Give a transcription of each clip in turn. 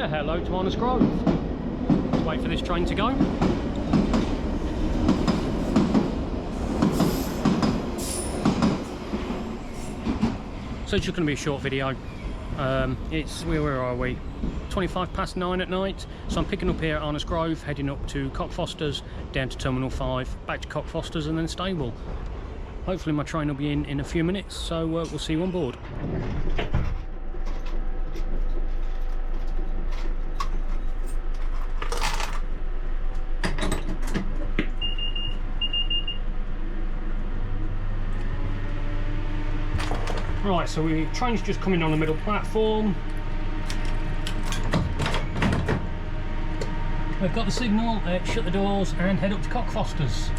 hello to Arnos Grove. Let's wait for this train to go. So it's just going to be a short video. Where are we? 9:25 at night. So I'm picking up here at Arnos Grove, heading up to Cockfosters, down to Terminal 5, back to Cockfosters and then stable. Hopefully my train will be in a few minutes, so we'll see you on board. Right, so the train's just coming on the middle platform. We've got the signal, shut the doors and head up to Cockfosters.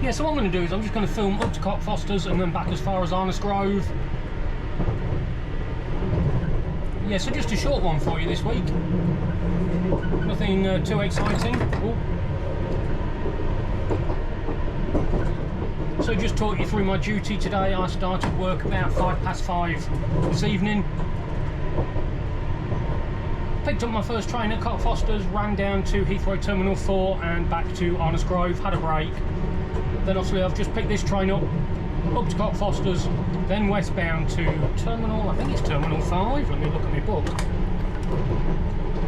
Yeah, so what I'm going to do is I'm just going to film up to Cockfosters and then back as far as Arnos Grove. Yeah, so just a short one for you this week. Nothing too exciting. Ooh. So just talk you through my duty today. I started work about 5:05 this evening. Picked up my first train at Cockfosters, ran down to Heathrow Terminal 4 and back to Arnos Grove, had a break. Then obviously I've just picked this train up to Cockfosters, then westbound to Terminal, I think it's Terminal 5, let me look at my book.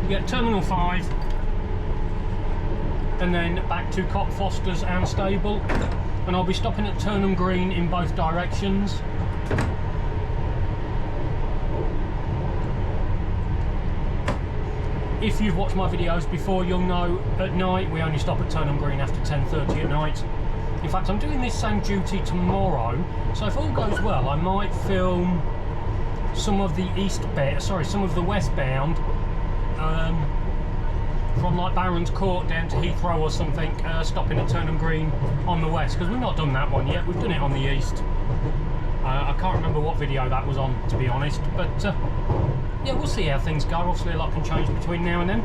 Yeah, Terminal 5, and then back to Cockfosters and stable, and I'll be stopping at Turnham Green in both directions. If you've watched my videos before, you'll know at night we only stop at Turnham Green after 10:30 at night. In fact, I'm doing this same duty tomorrow, so if all goes well, I might film some of the some of the westbound, from like Barron's Court down to Heathrow or something, stopping at Turnham Green on the west, because we've not done that one yet. We've done it on the east. I can't remember what video that was on, to be honest, but yeah, we'll see how things go. Obviously a lot can change between now and then.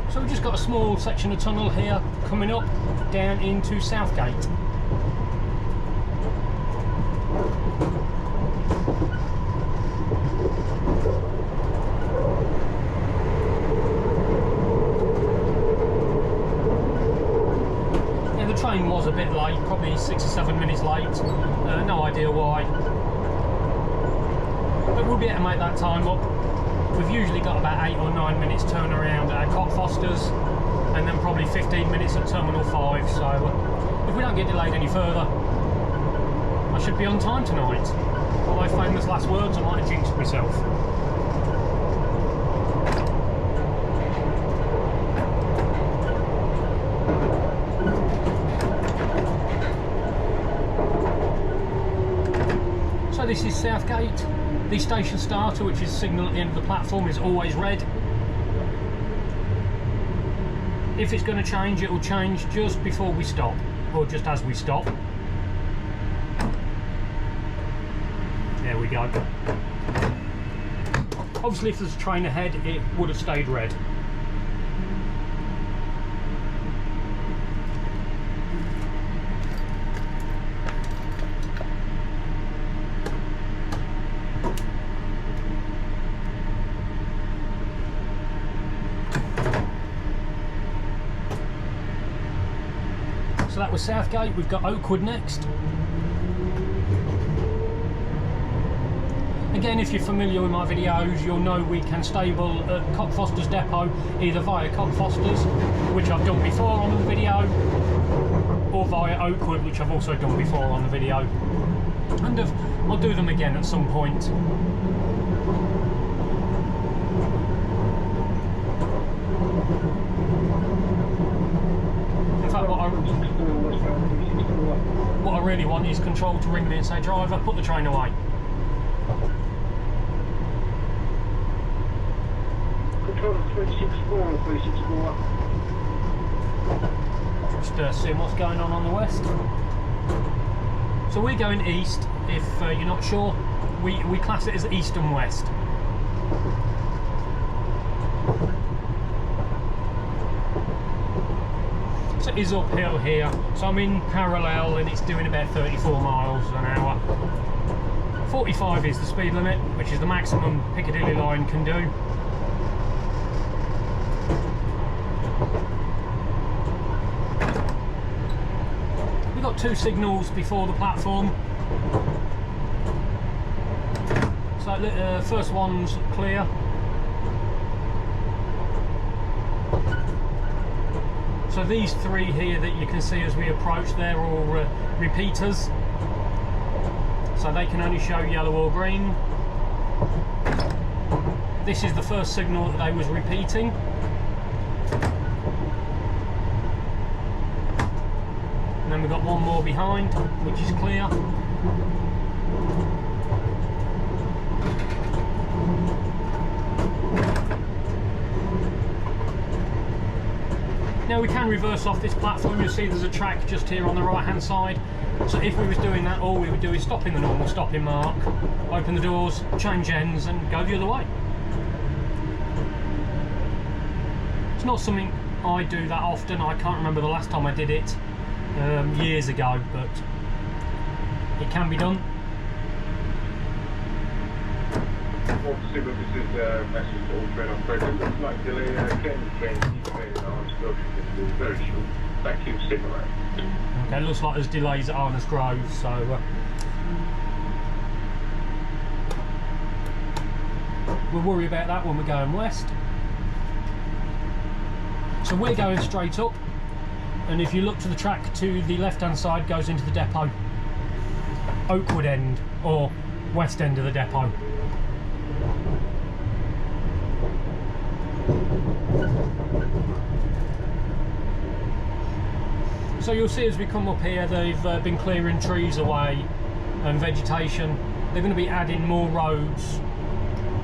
So we've just got a small section of tunnel here coming up down into Southgate. Yeah, the train was a bit late, probably 6 or 7 minutes late, no idea why. But we'll be able to make that time up. We've usually got about 8 or 9 minutes turnaround at Cockfosters, and then probably 15 minutes at Terminal 5, so if we don't get delayed any further, I should be on time tonight. All those famous last words, I might have jinxed myself. So this is Southgate. The station starter, which is the signal at the end of the platform, is always red. If it's going to change, it will change just before we stop, or just as we stop. There we go. Obviously if there's a train ahead, it would have stayed red. So that was Southgate. We've got Oakwood next. Again, if you're familiar with my videos, you'll know we can stable at Cockfosters Depot either via Cockfosters, which I've done before on the video, or via Oakwood, which I've also done before on the video. And I'll do them again at some point. In fact, what I really want is control to ring me and say, driver, put the train away. Control 364, 364. Just seeing what's going on the west. So we're going east, if you're not sure. We class it as east and west. So it is uphill here, so I'm in parallel and it's doing about 34 miles an hour. 45 is the speed limit, which is the maximum Piccadilly line can do. We've got 2 signals before the platform. So the first one's clear. So these 3 here that you can see as we approach, they're all repeaters. So they can only show yellow or green. This is the first signal that they was repeating. And then we've got 1 more behind, which is clear. Now we can reverse off this platform. You'll see there's a track just here on the right hand side. So if we was doing that, all we would do is stop in the normal stopping mark, open the doors, change ends and go the other way. It's not something I do that often. I can't remember the last time I did it, years ago, but it can be done. Obviously, but this is a message to all train operators. It looks like delay train at Arnos Grove is very short. Thank you, stick around. Okay, looks like there's delays at Arnos Grove, so we'll worry about that when we're going west. So we're going straight up, and if you look to the track to the left hand side goes into the depot, Oakwood end or west end of the depot. So you'll see as we come up here, they've been clearing trees away and vegetation. They're going to be adding more roads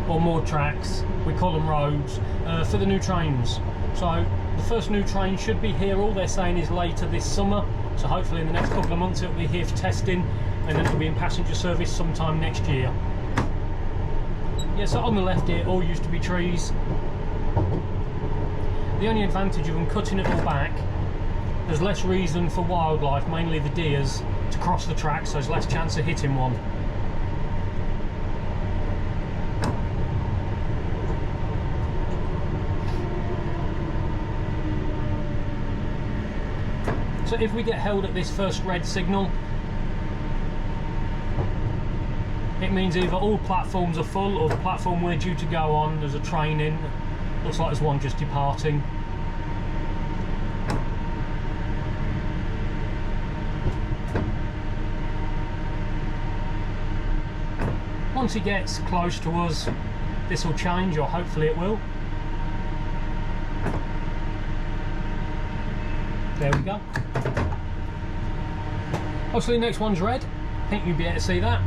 or more tracks, we call them roads, for the new trains. So the first new train should be here, all they're saying is later this summer, so hopefully in the next couple of months it'll be here for testing, and then it'll be in passenger service sometime next year. Yeah, so on the left here all used to be trees. The only advantage of them cutting it all back, there's less reason for wildlife, mainly the deers, to cross the track, so there's less chance of hitting one. So if we get held at this first red signal, it means either all platforms are full or the platform we're due to go on, there's a train in. Looks like there's one just departing. Once he gets close to us, this will change, or hopefully it will. There we go. Obviously the next one's red. I think you'll be able to see that.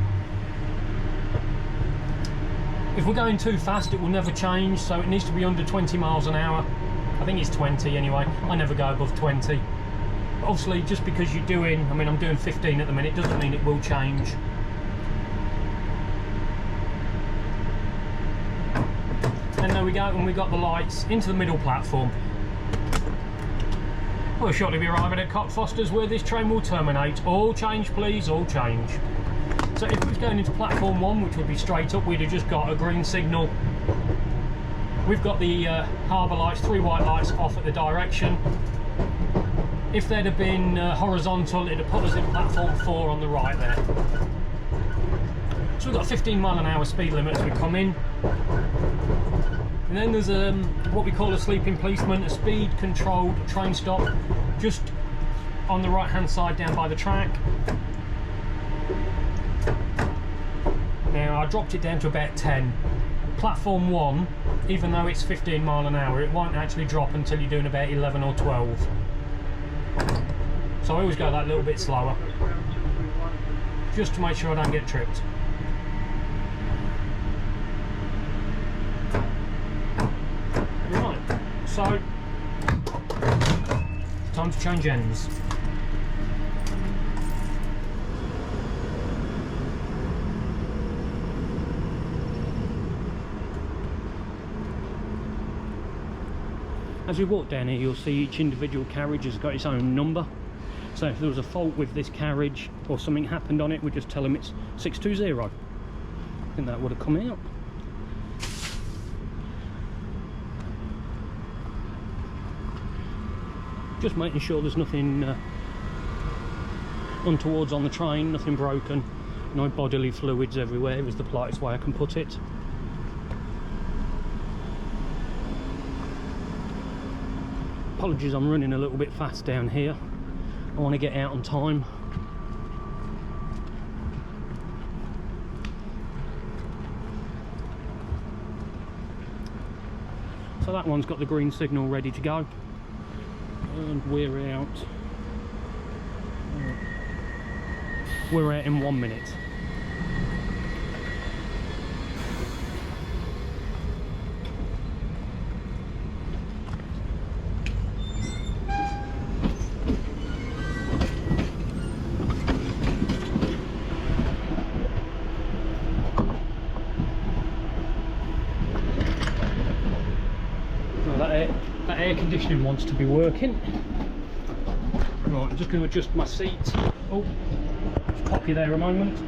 If we're going too fast it will never change, so it needs to be under 20 miles an hour. I think it's 20 anyway. I never go above 20. But obviously just because you're doing, I mean I'm doing 15 at the minute, doesn't mean it will change. And there we go, and we got the lights into the middle platform. We'll shortly be arriving at Cockfosters where this train will terminate. All change please, all change. So if we was going into platform 1, which would be straight up, we'd have just got a green signal. We've got the harbour lights, 3 white lights off at the direction. If they'd have been horizontal, it'd have put us in platform 4 on the right there. So we've got a 15 mile an hour speed limit as we come in. And then there's what we call a sleeping policeman, a speed controlled train stop, just on the right hand side down by the track. Now I dropped it down to about 10. Platform 1, even though it's 15 mile an hour, it won't actually drop until you're doing about 11 or 12. So I always go that little bit slower, just to make sure I don't get tripped. Right, so time to change ends. As we walk down here, you'll see each individual carriage has got its own number. So if there was a fault with this carriage or something happened on it, we just tell them it's 620. I think that would have come out. Just making sure there's nothing untowards on the train, nothing broken, no bodily fluids everywhere is the politest way I can put it. Apologies, I'm running a little bit fast down here. I want to get out on time. So that one's got the green signal ready to go. And we're out. We're out in 1 minute. That air conditioning wants to be working. Right, I'm just going to adjust my seat. Oh, just pop you there a moment.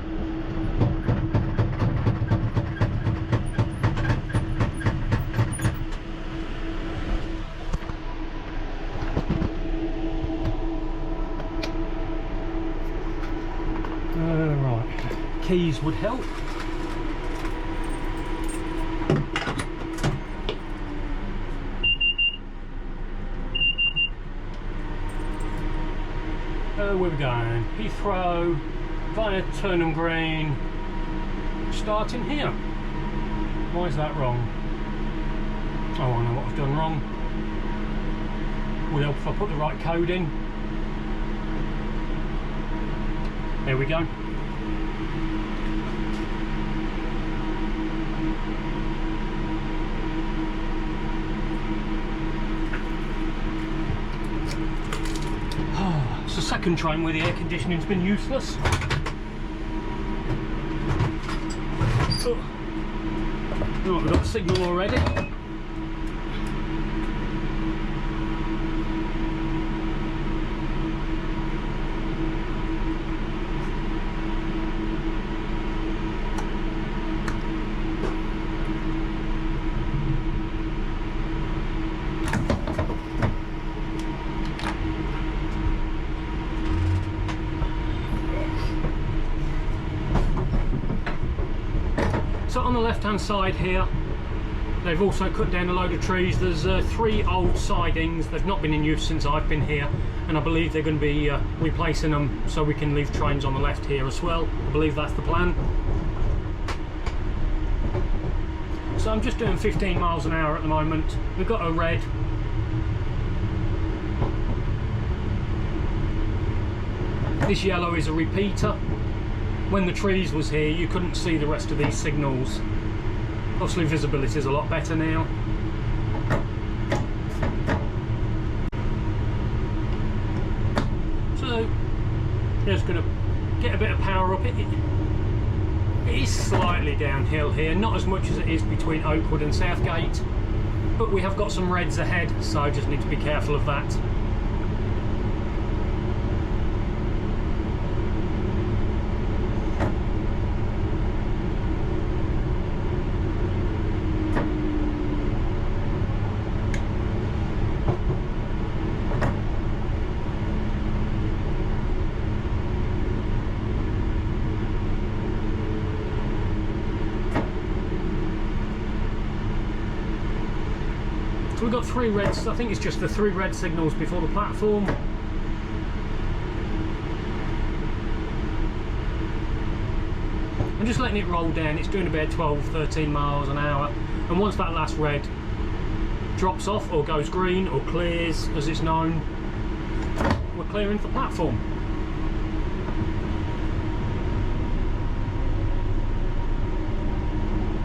Right, keys would help. Where we're going, Heathrow, via Turnham Green, starting here. Why is that wrong? Oh, I know what I've done wrong. Would help if I put the right code in. There we go. It's the second train where the air conditioning's been useless. Oh. Right, we've got the signal already. So on the left hand side here, they've also cut down a load of trees. There's 3 old sidings. They've not been in use since I've been here, and I believe they're going to be replacing them so we can leave trains on the left here as well. I believe that's the plan. So I'm just doing 15 miles an hour at the moment. We've got a red. This yellow is a repeater. When the trees was here, you couldn't see the rest of these signals. Obviously visibility is a lot better now. So just going to get a bit of power up. It is slightly downhill here, not as much as it is between Oakwood and Southgate, but we have got some reds ahead, so I just need to be careful of that. We've got 3 reds. I think it's just the 3 red signals before the platform. I'm just letting it roll down. It's doing about 12-13 miles an hour, and once that last red drops off or goes green or clears as it's known, we're clearing for platform.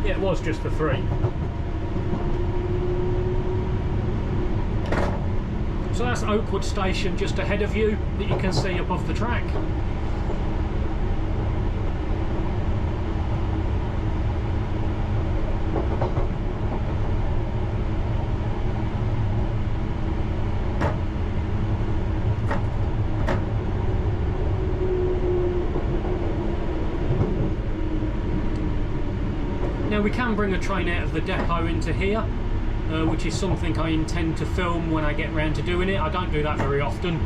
Yeah, it was just the 3. So that's Oakwood Station just ahead of you that you can see above the track. Now we can bring a train out of the depot into here, which is something I intend to film when I get round to doing it. I don't do that very often,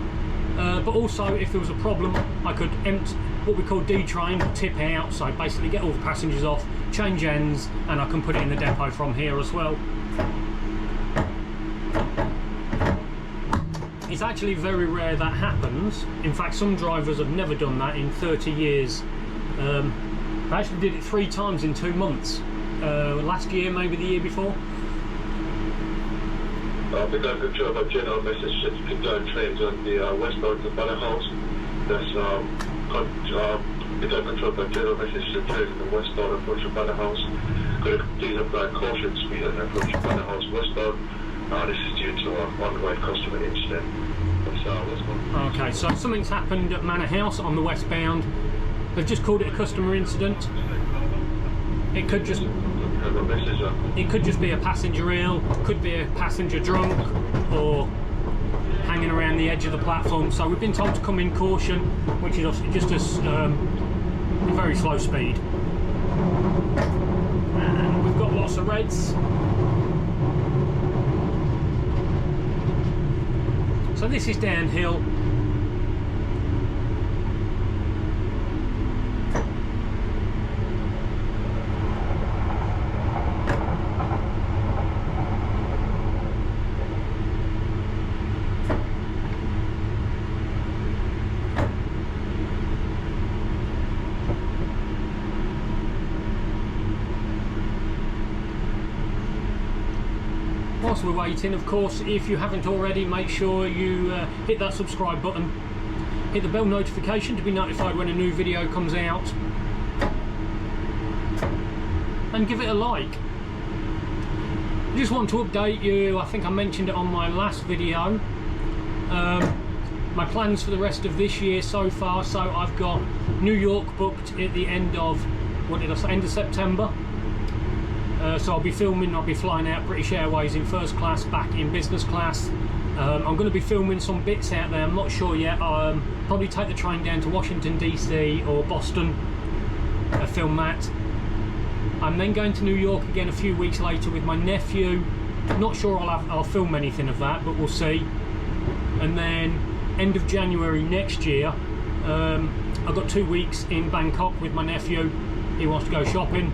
but also if there was a problem I could empty what we call D-train, tip out, so basically get all the passengers off, change ends, and I can put it in the depot from here as well. It's actually very rare that happens. In fact, some drivers have never done that in 30 years. I actually did it 3 times in 2 months. Last year, maybe the year before. Piccadilly control by general message to Piccadilly trains on the westbound to Banner House. That's Piccadilly control by general message to trains on the westbound approach to Banner House. Could please apply caution speed on the approach to Banner House westbound. This is due to an on-right customer incident. Okay, so something's happened at Manor House on the westbound. They've just called it a customer incident. It could just be a passenger ill, could be a passenger drunk, or hanging around the edge of the platform. So we've been told to come in caution, which is just a very slow speed. And we've got lots of reds. So this is downhill. Whilst we're waiting, of course, if you haven't already, make sure you hit that subscribe button, hit the bell notification to be notified when a new video comes out, and give it a like. I just want to update you, I think I mentioned it on my last video, my plans for the rest of this year so far. So I've got New York booked at the end of, what did I say, end of September. So I'll be flying out British Airways in first class, back in business class. I'm going to be filming some bits out there, I'm not sure yet. Probably take the train down to Washington DC or Boston, film that. I'm then going to New York again a few weeks later with my nephew. Not sure I'll film anything of that, but we'll see. And then end of January next year, I've got 2 weeks in Bangkok with my nephew. He wants to go shopping.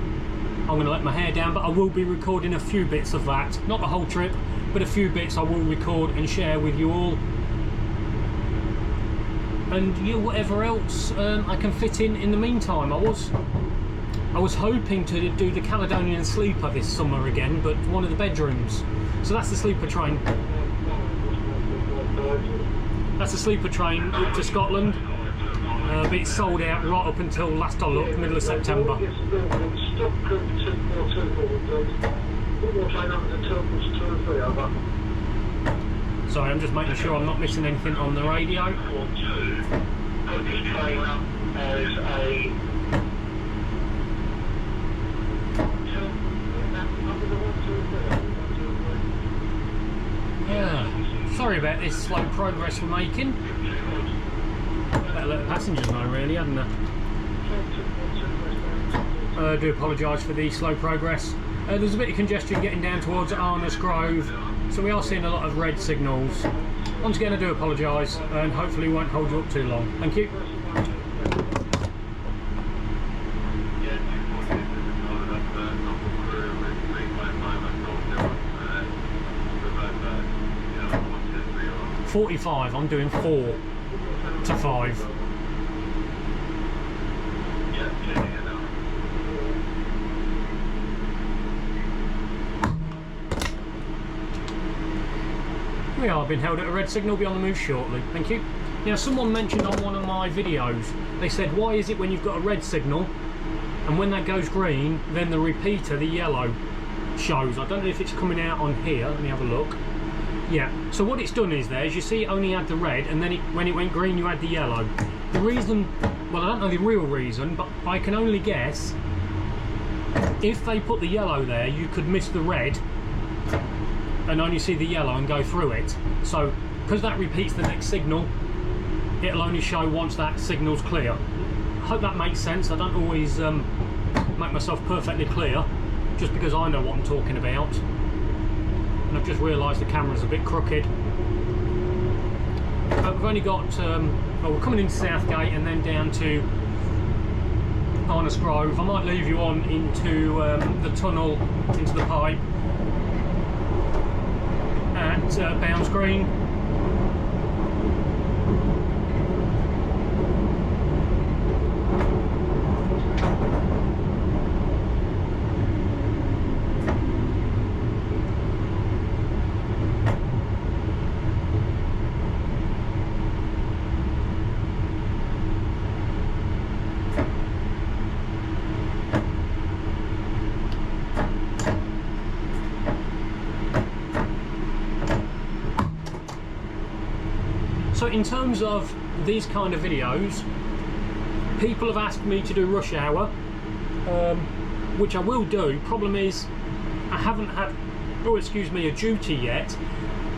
I'm going to let my hair down, but I will be recording a few bits of that. Not the whole trip, but a few bits I will record and share with you all. And whatever else I can fit in the meantime. I was hoping to do the Caledonian Sleeper this summer again, but one of the bedrooms. So that's the sleeper train. That's the sleeper train up to Scotland. But it's sold out right up until last I looked, middle of September. Sorry, I'm just making sure I'm not missing anything on the radio. Yeah, sorry about this slow progress we're making. Better let the passengers know, really, hadn't I? I do apologise for the slow progress. There's a bit of congestion getting down towards Arnos Grove, so we are seeing a lot of red signals. Once again, I do apologise, and hopefully won't hold you up too long. Thank you. .45, I'm doing 4 to 5. We are being held at a red signal, be on the move shortly. Thank you. Now, someone mentioned on one of my videos, they said, why is it when you've got a red signal and when that goes green, then the repeater, the yellow, shows? I don't know if it's coming out on here. Let me have a look. Yeah, so what it's done is you see it only had the red, and then when it went green you had the yellow. The reason, well, I don't know the real reason, but I can only guess, if they put the yellow there you could miss the red and only see the yellow and go through it. So because that repeats the next signal, it'll only show once that signal's clear. I hope that makes sense. I don't always make myself perfectly clear, just because I know what I'm talking about. And I've just realised the camera's a bit crooked. But we've only got, well, we're coming into Southgate and then down to Arnos Grove. I might leave you on into the tunnel, into the pipe at Bounds Green. So in terms of these kind of videos, people have asked me to do rush hour, which I will do. Problem is, I haven't had, oh excuse me, a duty yet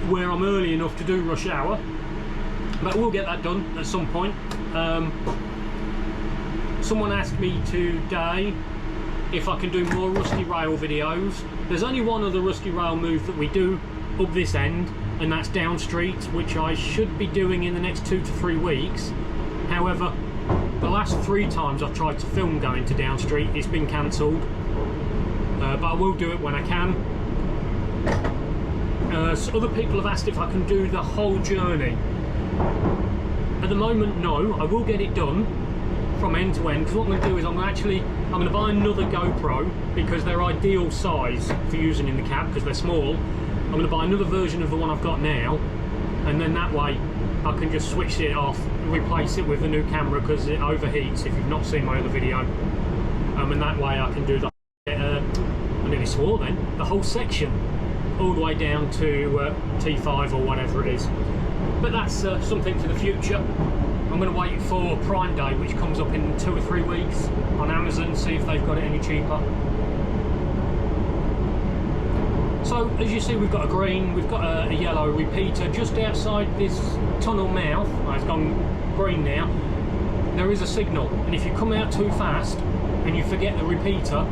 where I'm early enough to do rush hour, but we'll get that done at some point. Someone asked me today if I can do more rusty rail videos. There's only one other rusty rail move that we do up this end, and that's down street, which I should be doing in the next 2 to 3 weeks. However, the last 3 times I've tried to film going to down street, it's been cancelled. But I will do it when I can. So other people have asked if I can do the whole journey. At the moment, no. I will get it done from end to end, because what I'm going to do is I'm going to buy another GoPro, because they're ideal size for using in the cab because they're small. I'm going to buy another version of the one I've got now, and then that way I can just switch it off, replace it with the new camera because it overheats if you've not seen my other video, and that way I can do the I nearly swore then, the whole section all the way down to T5 or whatever it is. But that's something for the future. I'm going to wait for Prime Day, which comes up in 2 or 3 weeks on Amazon, see if they've got it any cheaper. So as you see, we've got a green, we've got a yellow repeater just outside this tunnel mouth. Oh, it's gone green now. There is a signal, and if you come out too fast and you forget the repeater,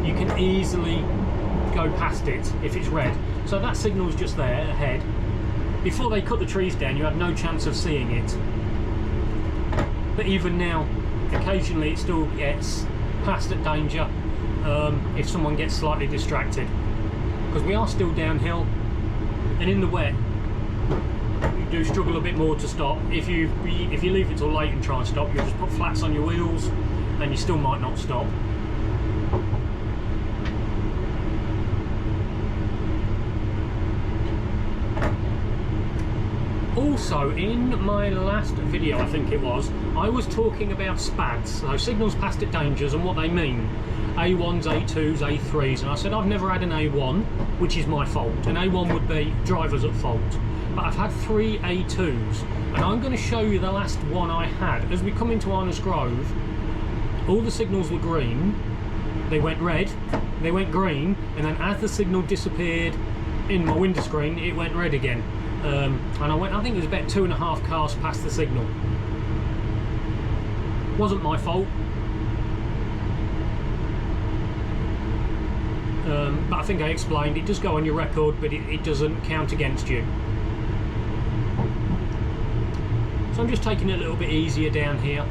you can easily go past it if it's red. So that signal's just there ahead. Before they cut the trees down, you had no chance of seeing it. But even now, occasionally it still gets past at danger if someone gets slightly distracted. Because we are still downhill, and in the wet you do struggle a bit more to stop. If you leave it till late and try and stop, you'll just put flats on your wheels and you still might not stop. Also, in my last video, I think it was, I was talking about SPADs, so signals passed at dangers, and what they mean. A1s, A2s, A3s, and I said I've never had an A1, which is my fault. An A1 would be drivers at fault. But I've had 3 A2s, and I'm going to show you the last one I had. As we come into Arnos Grove, all the signals were green, they went red, they went green, and then as the signal disappeared in my window screen, it went red again. And I think it was about 2.5 cars past the signal. Wasn't my fault. But I think I explained, it does go on your record, but it doesn't count against you. So I'm just taking it a little bit easier down here.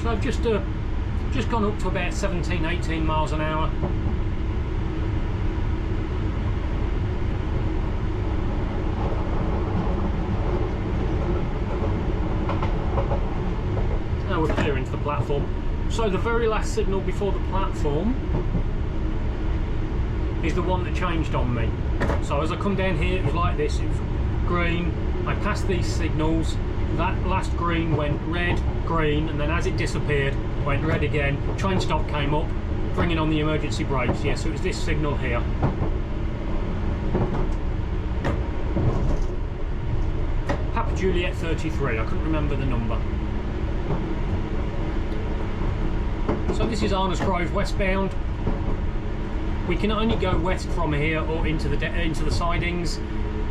So I've just gone up to about 17, 18 miles an hour. Now we're clear into the platform. So the very last signal before the platform is the one that changed on me. So as I come down here, it was like this. It was green. I passed these signals. That last green went red, green, and then as it disappeared, went red again. Train stop came up, bringing on the emergency brakes. Yeah, so it was this signal here. Papa Juliet 33, I couldn't remember the number. So this is Arnos Grove westbound. We can only go west from here or into the sidings.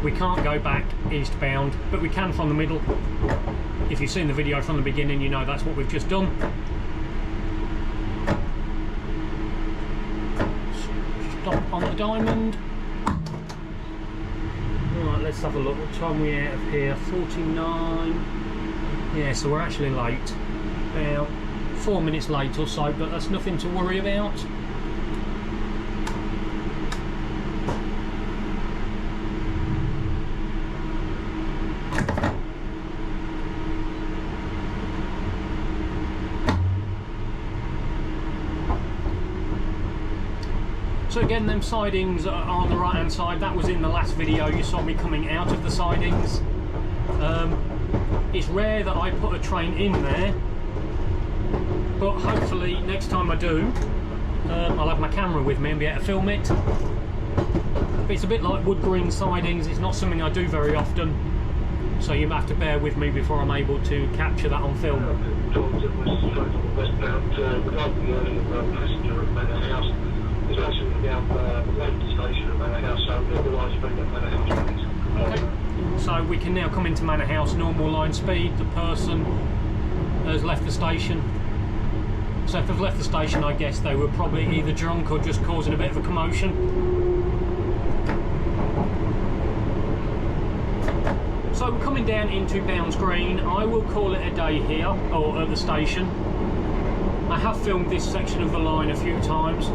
We can't go back eastbound, but we can from the middle. If you've seen the video from the beginning, you know that's what we've just done. Stop on the diamond. Right, let's have a look. What time are we out of here? 49. Yeah, so we're actually late. About 4 minutes late or so, but that's nothing to worry about. So again, them sidings are on the right hand side. That was in the last video, you saw me coming out of the sidings. It's rare that I put a train in there, but hopefully next time I do, I'll have my camera with me and be able to film it. But it's a bit like wood green sidings, it's not something I do very often, so you have to bear with me before I'm able to capture that on film. Okay. So we can now come into Manor House, normal line speed. The person has left the station. So if they've left the station, I guess they were probably either drunk or just causing a bit of a commotion. So we're coming down into Bounds Green. I will call it a day here, or at the station. I have filmed this section of the line a few times,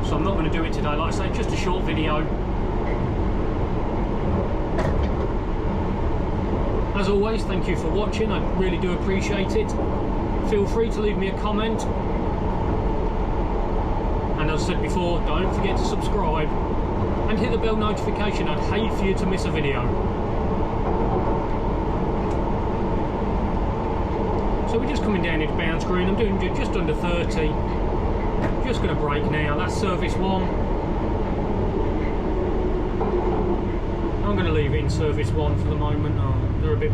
so I'm not going to do it today. Like I say, just a short video. As always, thank you for watching, I really do appreciate it. Feel free to leave me a comment. And as I said before, don't forget to subscribe and hit the bell notification. I'd hate for you to miss a video. So we're just coming down into Bounds Green. I'm doing just under 30. Just going to brake now. That's service 1. I'm going to leave it in service 1 for the moment. Oh, they're a bit...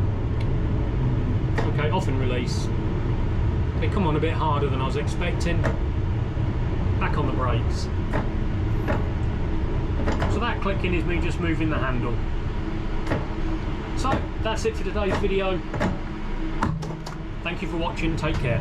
Okay, off and release. They come on a bit harder than I was expecting. Back on the brakes. So that clicking is me just moving the handle. So that's it for today's video. Thank you for watching, take care.